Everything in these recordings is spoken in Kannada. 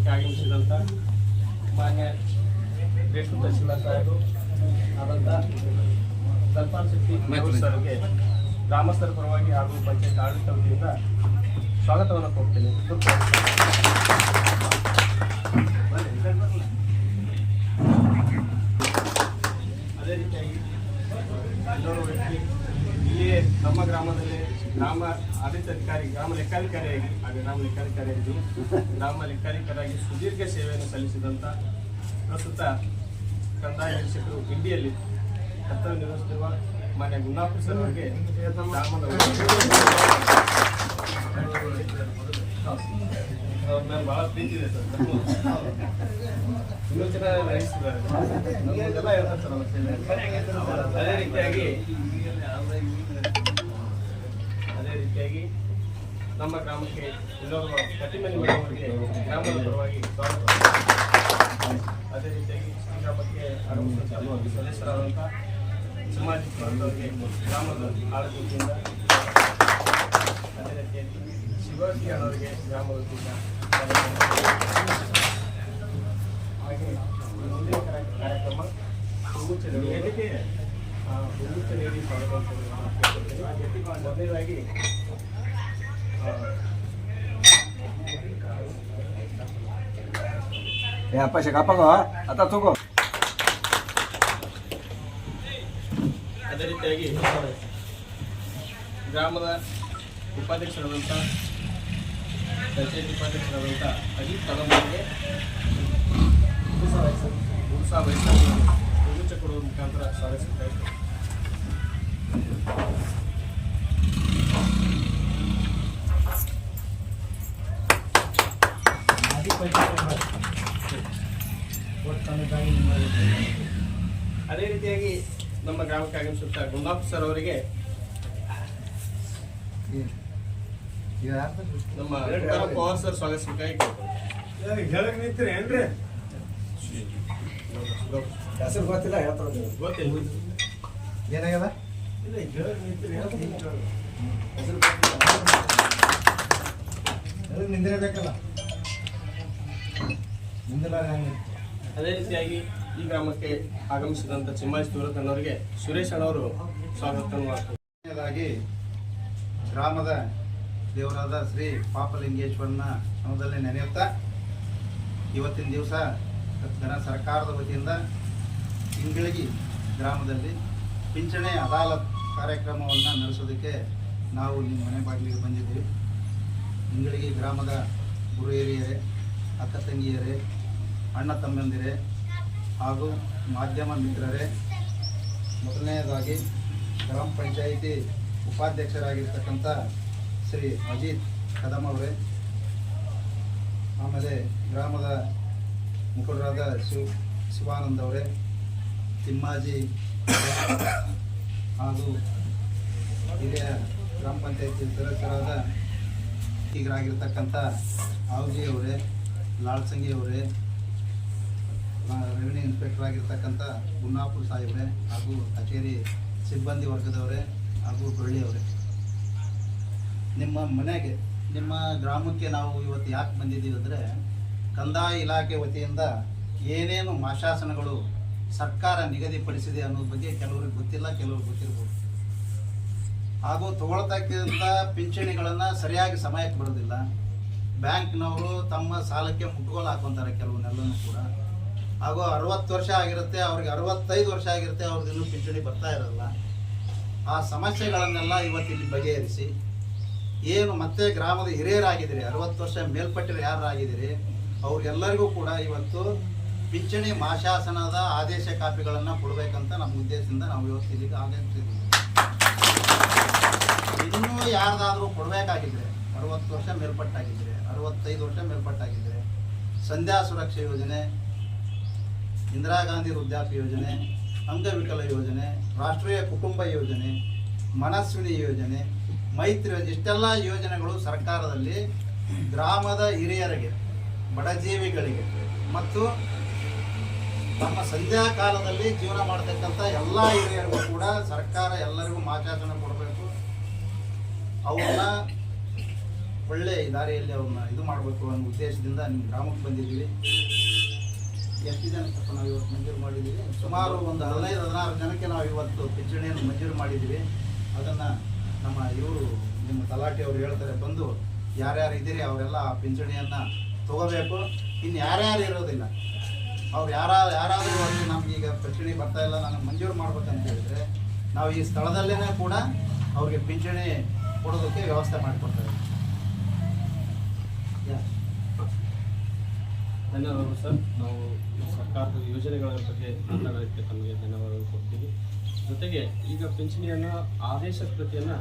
ಗ್ರಾಮಕ್ಕೆ ಆಗಮಿಸಿದಂಥ ಮಾನ್ಯ ಶ್ರೇಷ್ಠ ತಹಶೀಲ್ದಾರ್ ಸಾಹೇಬರು ಆದಂಥ ಸಲ್ಮಾನ್ ಶೆಟ್ಟಿ ಸರ್ಗೆ ಗ್ರಾಮಸ್ಥರ ಪರವಾಗಿ ಹಾಗೂ ಪಂಚಾಯತ್ ಆಡಳಿತ ವತಿಯಿಂದ ಸ್ವಾಗತವನ್ನು ಕೊಡ್ತೇನೆ. ಅದೇ ರೀತಿಯಾಗಿ ಇನ್ನೊಬ್ಬ ವ್ಯಕ್ತಿ ಇಲ್ಲಿಯೇ ನಮ್ಮ ಗ್ರಾಮದಲ್ಲಿ ಗ್ರಾಮ ಆಡಳಿತಾಧಿಕಾರಿ ಗ್ರಾಮ ಲೆಕ್ಕಾಧಿಕಾರಿಯಾಗಿ ಸುದೀರ್ಘ ಸೇವೆಯನ್ನು ಸಲ್ಲಿಸಿದಂಥ ಪ್ರಸ್ತುತ ಕಂದಾಯ ನಿರೀಕ್ಷಕರು ಇಂಡಿಯಲ್ಲಿ ಕರ್ತವ್ಯ ನಿರ್ವಹಿಸುತ್ತಿರುವ ಮಾನ್ಯ ಗುನ್ನಾಪುರ ಸರ್ ಅವರಿಗೆ ಗ್ರಾಮದ ಬಹಳ ಪ್ರೀತಿ ಇದೆ ಸರ್. ಇನ್ನೂ ಚೆನ್ನಾಗಿ ನಡೆಸ್ತಿದ್ದಾರೆ ನಮಗೆಲ್ಲ ಹೇಳ್ತಾರೆ ಸರ್. ಅದೇ ರೀತಿಯಾಗಿ ನಮ್ಮ ಗ್ರಾಮಕ್ಕೆ ಇನ್ನೊಬ್ಬ ಕಟ್ಟಿಮನಿ ಮೇಡಮ್ ಅವರಿಗೆ ಗ್ರಾಮದ ಪರವಾಗಿ ಸ್ವಾಗತ. ಅದೇ ರೀತಿಯಾಗಿ ಈ ಗ್ರಾಮಕ್ಕೆ ಆಗಮಿಸಿದ ಸದಸ್ಯರಾದಂಥ ಸಮಾಜ ಅವರಿಗೆ ಗ್ರಾಮದ ಆಡಳಿತದಿಂದ, ಅದೇ ರೀತಿಯಾಗಿ ಶಿವಾಜಿ ಅವರಿಗೆ ಗ್ರಾಮದ ವತಿಯಿಂದ, ಹಾಗೆ ಮುಂದಿನ ಕಾರ್ಯಕ್ರಮ ಹೂಗುಚ್ಛ ನೀಡಿ ಸ್ವಾಗತ. ಮೊದಲನೇದಾಗಿ ಅದೇ ರೀತಿಯಾಗಿ ಗ್ರಾಮದ ಉಪಾಧ್ಯಕ್ಷರಾದಂಥ ಪಂಚಾಯತ್ ಉಪಾಧ್ಯಕ್ಷರಾದಂಥ ಅಜಿತ್ ಕದಂ ಅವರಿಗೆ ಉತ್ಸಾಹ ವಹಿಸಿ ಹೂಗುಚ್ಛ ಕೊಡುವ ಮುಖಾಂತರ ಸ್ವಾಗತಿಸುತ್ತಾ ಇದ್ದಾರೆ. ಅದೇ ರೀತಿಯಾಗಿ ನಮ್ಮ ಗ್ರಾಮಕ್ಕೆ ಆಗಮಿಸುತ್ತಾ ಗುನ್ನಾಪುರ ಸರ್ ಅವರಿಗೆ ನಮ್ಮ ಪವಾರ್ ಸರ್ ಸ್ವಾಗತಿಸಬೇಕಾಗಿ ಗೊತ್ತಿಲ್ಲ ಏನಾಗ್ಯದ ನಿಂದಿರಬೇಕಲ್ಲ. ಅದೇ ರೀತಿಯಾಗಿ ಈ ಗ್ರಾಮಕ್ಕೆ ಆಗಮಿಸಿದಂಥ ಚಿಮ್ಮಾಜಿ ತೂರಕಣ್ಣವರಿಗೆ ಸುರೇಶ್ ಅಣ್ಣವರು ಸ್ವಾಗತವನ್ನು ಮಾಡ್ತಾರೆ. ಗ್ರಾಮದ ದೇವರಾದ ಶ್ರೀ ಪಾಪಲಿಂಗೇಶ್ವರನ ಶ್ರಮದಲ್ಲಿ ನೆನೆಯುತ್ತಾ ಇವತ್ತಿನ ದಿವಸ ಸರ್ಕಾರದ ವತಿಯಿಂದ ಇಂಗಳಗಿ ಗ್ರಾಮದಲ್ಲಿ ಪಿಂಚಣಿ ಅದಾಲತ್ ಕಾರ್ಯಕ್ರಮವನ್ನು ನಡೆಸೋದಕ್ಕೆ ನಾವು ನಿಮ್ಮ ಮನೆ ಬಾಗಿಲಿಗೆ ಬಂದಿದ್ದೀವಿ. ಇಂಗಳಗಿ ಗ್ರಾಮದ ಗುರು ಹಿರಿಯರೇ, ಅಕ್ಕ ತಂಗಿಯರೇ, ಅಣ್ಣ ತಮ್ಮಂದಿರೇ ಹಾಗೂ ಮಾಧ್ಯಮ ಮಿತ್ರರೇ, ಮೊದಲನೆಯದಾಗಿ ಗ್ರಾಮ ಪಂಚಾಯಿತಿ ಉಪಾಧ್ಯಕ್ಷರಾಗಿರ್ತಕ್ಕಂಥ ಶ್ರೀ ಅಜಿತ್ ಕದಂ ಅವರೇ, ಆಮೇಲೆ ಗ್ರಾಮದ ಮುಖಂಡರಾದ ಶಿವಾನಂದ್ ಅವರೇ, ತಿಮ್ಮಾಜಿ ಹಾಗೂ ಹಿರಿಯ ಗ್ರಾಮ ಪಂಚಾಯತಿ ಸದಸ್ಯರಾದ ಈಗರಾಗಿರ್ತಕ್ಕಂಥ ಆವ್ಜಿ ಅವರೇ, ಲಾಳ್ಸಂಗಿ ಅವರೇ, ರೆವಿನ್ಯೂ ಇನ್ಸ್ಪೆಕ್ಟರ್ ಆಗಿರ್ತಕ್ಕಂಥ ಗುನ್ನಾಪುರ ಸಾಹೇಬ್ರೆ ಹಾಗೂ ಕಚೇರಿ ಸಿಬ್ಬಂದಿ ವರ್ಗದವರೇ ಹಾಗೂ ಬೆಳ್ಳಿಯವರೇ, ನಿಮ್ಮ ಮನೆಗೆ ನಿಮ್ಮ ಗ್ರಾಮಕ್ಕೆ ನಾವು ಇವತ್ತು ಯಾಕೆ ಬಂದಿದ್ದೀವಿ ಅಂದರೆ ಕಂದಾಯ ಇಲಾಖೆ ವತಿಯಿಂದ ಏನೇನು ಮಾಶಾಸನಗಳು ಸರ್ಕಾರ ನಿಗದಿಪಡಿಸಿದೆ ಅನ್ನೋದ್ರ ಬಗ್ಗೆ ಕೆಲವ್ರಿಗೆ ಗೊತ್ತಿಲ್ಲ, ಕೆಲವ್ರಿಗೆ ಗೊತ್ತಿರ್ಬೋದು. ಹಾಗೂ ತಗೊಳ್ತಕ್ಕಂಥ ಪಿಂಚಣಿಗಳನ್ನು ಸರಿಯಾಗಿ ಸಮಯಕ್ಕೆ ಬರೋದಿಲ್ಲ. ಬ್ಯಾಂಕ್ನವರು ತಮ್ಮ ಸಾಲಕ್ಕೆ ಮುಟ್ಟುಗೋಲು ಹಾಕೊತಾರೆ ಕೆಲವನ್ನೆಲ್ಲನೂ ಕೂಡ. ಹಾಗೂ 60 ವರ್ಷ ಆಗಿರುತ್ತೆ, ಅವ್ರಿಗೆ 65 ವರ್ಷ ಆಗಿರುತ್ತೆ, ಅವ್ರಿಗೆ ಇನ್ನೂ ಪಿಂಚಣಿ ಬರ್ತಾ ಇರೋಲ್ಲ. ಆ ಸಮಸ್ಯೆಗಳನ್ನೆಲ್ಲ ಇವತ್ತಿಲ್ಲಿ ಬಗೆಹರಿಸಿ ಏನು ಮತ್ತೆ ಗ್ರಾಮದ ಹಿರಿಯರಾಗಿದ್ದೀರಿ, 60 ವರ್ಷ ಮೇಲ್ಪಟ್ಟರು ಯಾರಾಗಿದ್ದೀರಿ ಅವ್ರಿಗೆಲ್ಲರಿಗೂ ಕೂಡ ಇವತ್ತು ಪಿಂಚಣಿ ಮಾಶಾಸನದ ಆದೇಶ ಕಾಪಿಗಳನ್ನು ಕೊಡಬೇಕಂತ ನಮ್ಮ ಉದ್ದೇಶದಿಂದ ನಾವು ಇವತ್ತು ಇಲ್ಲಿಗೆ ಆಗಮಿಸಿದ್ದೀವಿ. ಇನ್ನೂ ಯಾರ್ದಾದರೂ ಕೊಡಬೇಕಾಗಿದ್ರೆ 60 ವರ್ಷ ಮೇಲ್ಪಟ್ಟಾಗಿದ್ದರೆ, 65 ವರ್ಷ ಮೇಲ್ಪಟ್ಟಾಗಿದ್ದರೆ ಸಂಧ್ಯಾ ಸುರಕ್ಷಾ ಯೋಜನೆ, ಇಂದಿರಾ ಗಾಂಧಿ ವೃದ್ಧಾಪ್ಯ ಯೋಜನೆ, ಅಂಗವಿಕಲ ಯೋಜನೆ, ರಾಷ್ಟ್ರೀಯ ಕುಟುಂಬ ಯೋಜನೆ, ಮನಸ್ವಿನಿ ಯೋಜನೆ, ಮೈತ್ರಿ ಯೋಜನೆ, ಇಷ್ಟೆಲ್ಲ ಯೋಜನೆಗಳು ಸರ್ಕಾರದಲ್ಲಿ ಗ್ರಾಮದ ಹಿರಿಯರಿಗೆ, ಬಡಜೀವಿಗಳಿಗೆ ಮತ್ತು ತಮ್ಮ ಸಂಧ್ಯಾ ಕಾಲದಲ್ಲಿ ಜೀವನ ಮಾಡತಕ್ಕಂಥ ಎಲ್ಲ ಹಿರಿಯರಿಗೂ ಕೂಡ ಸರ್ಕಾರ ಎಲ್ಲರಿಗೂ ಮಾಶಾಸನ ಕೊಡಬೇಕು. ಅವನ್ನ ಒಳ್ಳೆ ದಾರಿಯಲ್ಲಿ ಅವ್ರನ್ನ ಇದು ಮಾಡಬೇಕು ಅನ್ನೋ ಉದ್ದೇಶದಿಂದ ನಿಮ್ಮ ಗ್ರಾಮಕ್ಕೆ ಬಂದಿದ್ದೀವಿ. ಎಷ್ಟು ಜನಕ್ಕಪ್ಪ ನಾವು ಇವತ್ತು ಮಂಜೂರು ಮಾಡಿದ್ದೀವಿ? ಸುಮಾರು ಒಂದು 15-16 ಜನಕ್ಕೆ ನಾವು ಇವತ್ತು ಪಿಂಚಣಿಯನ್ನು ಮಂಜೂರು ಮಾಡಿದ್ದೀವಿ. ಅದನ್ನು ನಮ್ಮ ಇವರು ನಿಮ್ಮ ತಲಾಟೆ ಅವರು ಹೇಳ್ತಾರೆ, ಬಂದು ಯಾರ್ಯಾರು ಇದ್ದೀರಿ ಅವರೆಲ್ಲ ಆ ಪಿಂಚಣಿಯನ್ನು ತೊಗೋಬೇಕು. ಇನ್ನು ಯಾರ್ಯಾರು ಇರೋದಿಲ್ಲ ಅವ್ರು ಯಾರಾದರೂ ಇವತ್ತು ನಮಗೀಗ ಪಿಂಚಣಿ ಬರ್ತಾ ಇಲ್ಲ, ನನಗೆ ಮಂಜೂರು ಮಾಡ್ಬೇಕಂತ ಹೇಳಿದರೆ ನಾವು ಈ ಸ್ಥಳದಲ್ಲೇ ಕೂಡ ಅವ್ರಿಗೆ ಪಿಂಚಣಿ ಕೊಡೋದಕ್ಕೆ ವ್ಯವಸ್ಥೆ ಮಾಡಿಕೊಡ್ತೇವೆ. ಧನ್ಯವಾದಗಳು ಸರ್. ನಾವು ಸರ್ಕಾರದ ಯೋಜನೆಗಳ ಬಗ್ಗೆ ಮಾತನಾಡೋಕ್ಕೆ ತಮಗೆ ಧನ್ಯವಾದಗಳು ಕೊಡ್ತೀವಿ. ಜೊತೆಗೆ ಈಗ ಪಿಂಚಣಿಯನ್ನು ಆದೇಶದ ಪ್ರತಿಯನ್ನು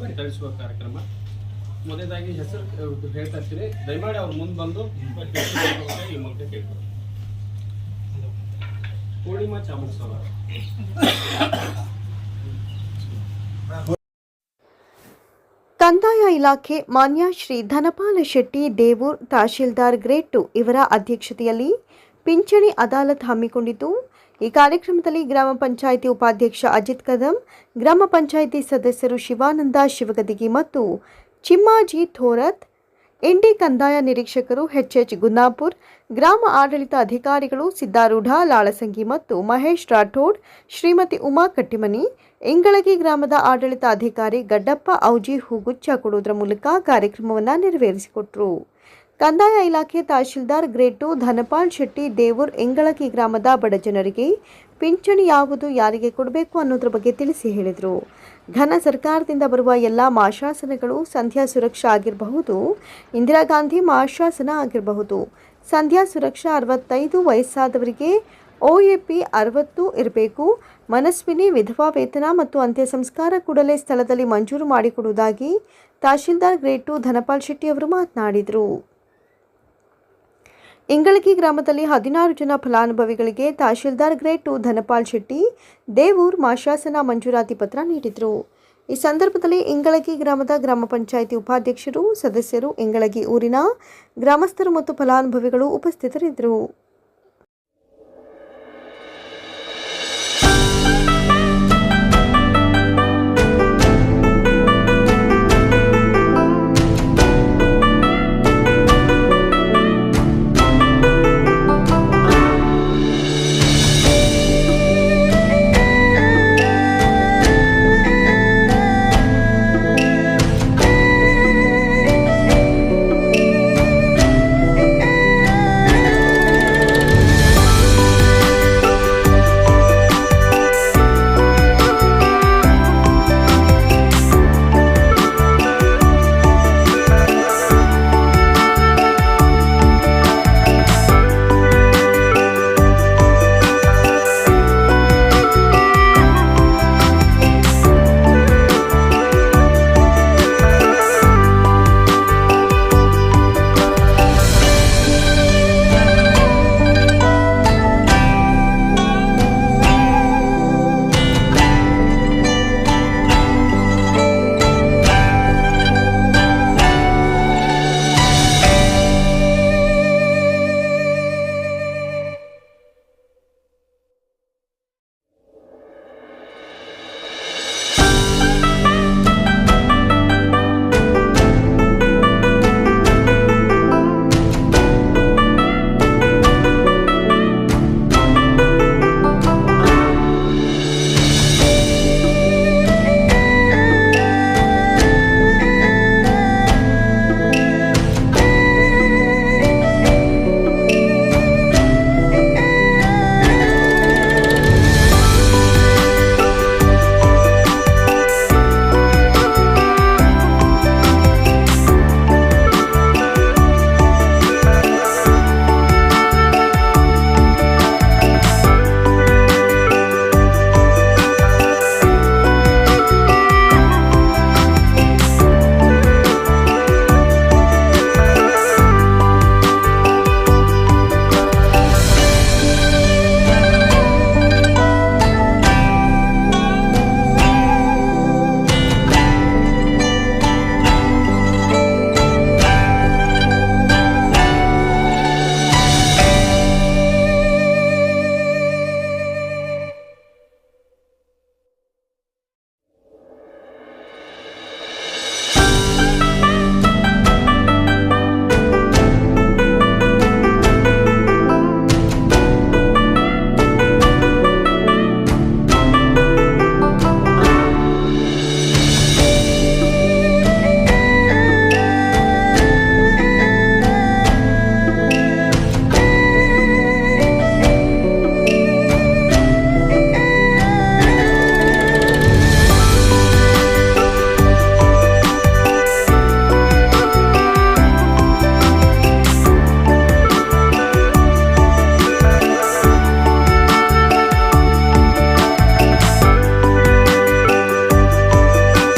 ವಿತರಿಸುವ ಕಾರ್ಯಕ್ರಮ ಮೊದಲಾಗಿ ಹೆಸರು ಹೇಳ್ತಾ ಇರ್ತೀನಿ. ದಯಮಾಡಿ ಅವ್ರು ಮುಂದೆ ಬಂದು ಈ ಮೂಲಕ ಕೇಳ್ತಾರೆ. ಪೂರ್ಣಿಮಾ ಚಾಮುಂಡೇಶ್ವರ. ಕಂದಾಯ ಇಲಾಖೆ ಮಾನ್ಯ ಶ್ರೀ ಧನಪಾಲ ಶೆಟ್ಟಿ ದೇವೂರ್ ತಹಶೀಲ್ದಾರ್ ಗ್ರೇಡ್ 2 ಇವರ ಅಧ್ಯಕ್ಷತೆಯಲ್ಲಿ ಪಿಂಚಣಿ ಅದಾಲತ್ ಹಮ್ಮಿಕೊಂಡಿತು. ಈ ಕಾರ್ಯಕ್ರಮದಲ್ಲಿ ಗ್ರಾಮ ಪಂಚಾಯಿತಿ ಉಪಾಧ್ಯಕ್ಷ ಅಜಿತ್ ಕದಂ, ಗ್ರಾಮ ಪಂಚಾಯಿತಿ ಸದಸ್ಯರು ಶಿವಾನಂದ ಶಿವಗದಿಗಿ ಮತ್ತು ಚಿಮ್ಮಾಜಿ ಥೋರತ್, ಇಂಡಿ ಕಂದಾಯ ನಿರೀಕ್ಷಕರು ಎಚ್ ಗುನ್ನಾಪುರ್, ಗ್ರಾಮ ಆಡಳಿತ ಅಧಿಕಾರಿಗಳು ಸಿದ್ದಾರೂಢ ಲಾಳಸಂಗಿ ಮತ್ತು ಮಹೇಶ್ ರಾಠೋಡ್, ಶ್ರೀಮತಿ ಉಮಾ ಕಟ್ಟಿಮನಿ, ಇಂಗಳಗಿ ಗ್ರಾಮದ ಆಡಳಿತ ಅಧಿಕಾರಿ ಗಡ್ಡಪ್ಪ ಔಜಿ ಹೂಗುಚ್ಚ ಕೊಡುವುದರ ಮೂಲಕ ಕಾರ್ಯಕ್ರಮವನ್ನು ನೆರವೇರಿಸಿಕೊಟ್ಟರು. ಕಂದಾಯ ಇಲಾಖೆ ತಹಶೀಲ್ದಾರ್ ಗ್ರೇಡ್ 2 ಧನಪಾಲ್ ಶೆಟ್ಟಿ ದೇವೂರ್ ಇಂಗಳಗಿ ಗ್ರಾಮದ ಬಡ ಜನರಿಗೆ ಪಿಂಚಣಿ ಯಾವುದು, ಯಾರಿಗೆ ಕೊಡಬೇಕು ಅನ್ನೋದ್ರ ಬಗ್ಗೆ ತಿಳಿಸಿ ಹೇಳಿದರು. ಘನ ಸರ್ಕಾರದಿಂದ ಬರುವ ಎಲ್ಲ ಮಾಶಾಸನಗಳು ಸಂಧ್ಯಾ ಸುರಕ್ಷಾ ಆಗಿರಬಹುದು, ಇಂದಿರಾ ಗಾಂಧಿ ಮಾಶಾಸನ ಆಗಿರಬಹುದು. ಸಂಧ್ಯಾ ಸುರಕ್ಷಾ 65 ವಯಸ್ಸಾದವರಿಗೆ OAP 60 ಇರಬೇಕು. ಮನಸ್ವಿನಿ ವಿಧವಾ ವೇತನ ಮತ್ತು ಅಂತ್ಯ ಸಂಸ್ಕಾರ ಕೂಡಲೇ ಸ್ಥಳದಲ್ಲಿ ಮಂಜೂರು ಮಾಡಿಕೊಡುವುದಾಗಿ ತಹಶೀಲ್ದಾರ್ ಗ್ರೇಡ್ 2 ಧನಪಾಲ್ ಶೆಟ್ಟಿ ಅವರು ಮಾತನಾಡಿದರು. ಇಂಗಳಗಿ ಗ್ರಾಮದಲ್ಲಿ 16 ಜನ ಫಲಾನುಭವಿಗಳಿಗೆ ತಹಶೀಲ್ದಾರ್ ಗ್ರೇಡ್ 2 ಧನಪಾಲ್ ಶೆಟ್ಟಿ ದೇವೂರ್ ಮಾಶಾಸನ ಮಂಜೂರಾತಿ ಪತ್ರ ನೀಡಿದರು. ಈ ಸಂದರ್ಭದಲ್ಲಿ ಇಂಗಳಗಿ ಗ್ರಾಮದ ಗ್ರಾಮ ಪಂಚಾಯಿತಿ ಉಪಾಧ್ಯಕ್ಷರು, ಸದಸ್ಯರು, ಇಂಗಳಗಿ ಊರಿನ ಗ್ರಾಮಸ್ಥರು ಮತ್ತು ಫಲಾನುಭವಿಗಳು ಉಪಸ್ಥಿತರಿದ್ದರು.